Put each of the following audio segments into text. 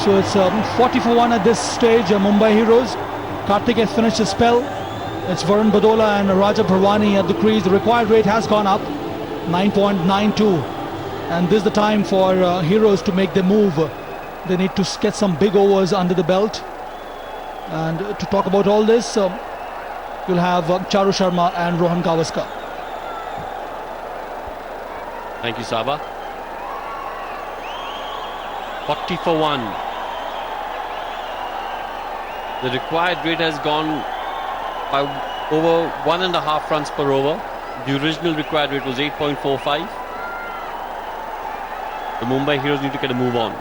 So it's 40 for 1 at this stage. Mumbai Heroes. Karthik has finished his spell. It's Varun Badola and Raja Bharwani at the crease. The required rate has gone up, 9.92. And this is the time for Heroes to make their move. They need to get some big overs under the belt. And to talk about all this, you'll have Charu Sharma and Rohan Gavaskar. Thank you, Saba. 40 for 1. The required rate has gone by over 1.5 runs per over. The original required rate was 8.45. The Mumbai Heroes need to get a move on.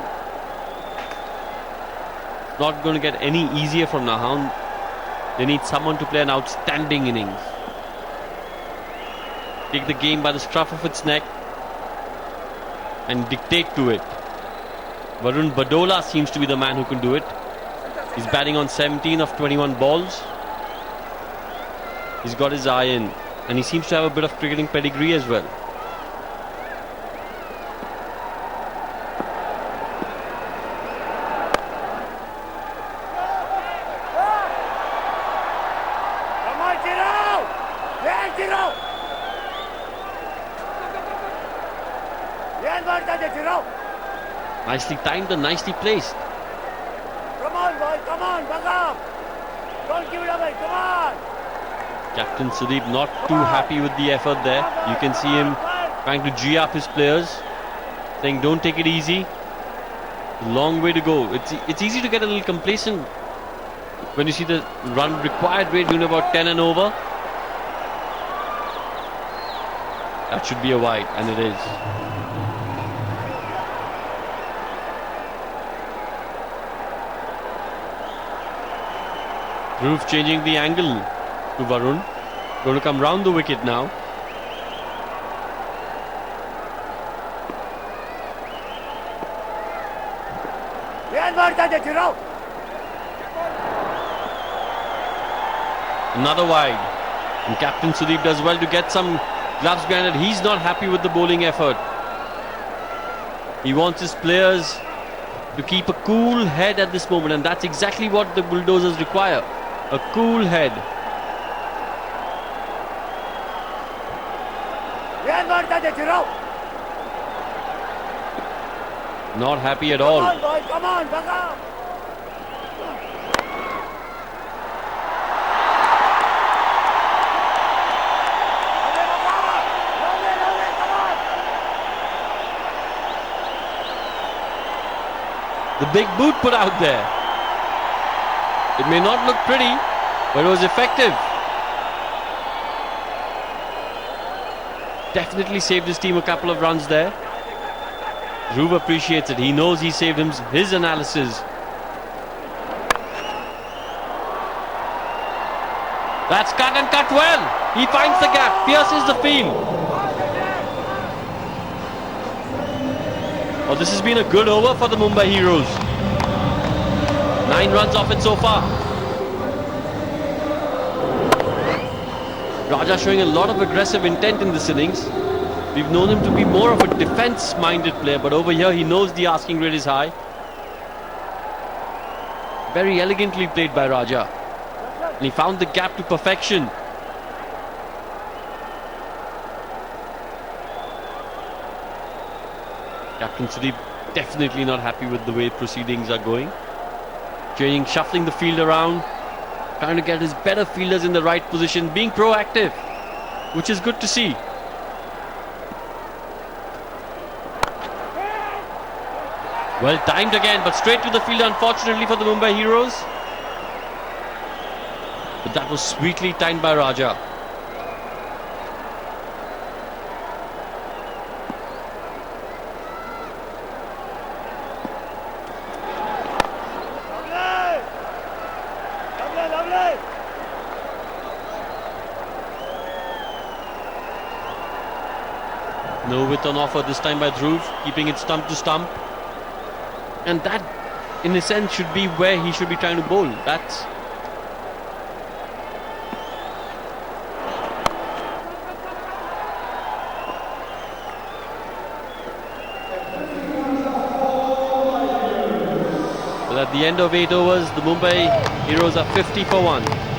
It's not going to get any easier from now on. They need someone to play an outstanding innings. Take the game by the scruff of its neck and dictate to it. Varun Badola seems to be the man who can do it. He's batting on 17 of 21 balls. He's got his eye in, and he seems to have a bit of cricketing pedigree as well. Nicely timed and nicely placed. Come on, boy, come on, back up. Don't give it away, come on. Captain Sudeep not too happy with the effort there. You can see him trying to G up his players, saying don't take it easy. Long way to go. It's easy to get a little complacent when you see the run required rate doing about 10 and over. That should be a wide, and it is. Dhruv changing the angle to Varun. Going to come round the wicket now. Another wide. And Captain Sudeep does well to get some gloves behind it. He's not happy with the bowling effort. He wants his players to keep a cool head at this moment, and that's exactly what the Bulldozers require. A cool head. Not happy at all. Come on, boy, come on, back up. The big boot put out there. It may not look pretty, but it was effective. Definitely saved his team a couple of runs there. Dhruv appreciates it. He knows he saved him his analysis. That's cut and cut well. He finds the gap, pierces the field. Oh, this has been a good over for the Mumbai Heroes. 9 runs off it so far. Raja showing a lot of aggressive intent in this innings. We've known him to be more of a defense-minded player, but over here he knows the asking rate is high. Very elegantly played by Raja. And he found the gap to perfection. Captain Sudeep definitely not happy with the way proceedings are going. Changing, shuffling the field around, trying to get his better fielders in the right position, being proactive, which is good to see. Well timed again, but straight to the field, unfortunately for the Mumbai Heroes. But that was sweetly timed by Raja. No width on offer this time by Dhruv, keeping it stump to stump. And that, in a sense, should be where he should be trying to bowl. That's... the end of 8 overs, the Mumbai Heroes are 50 for 1.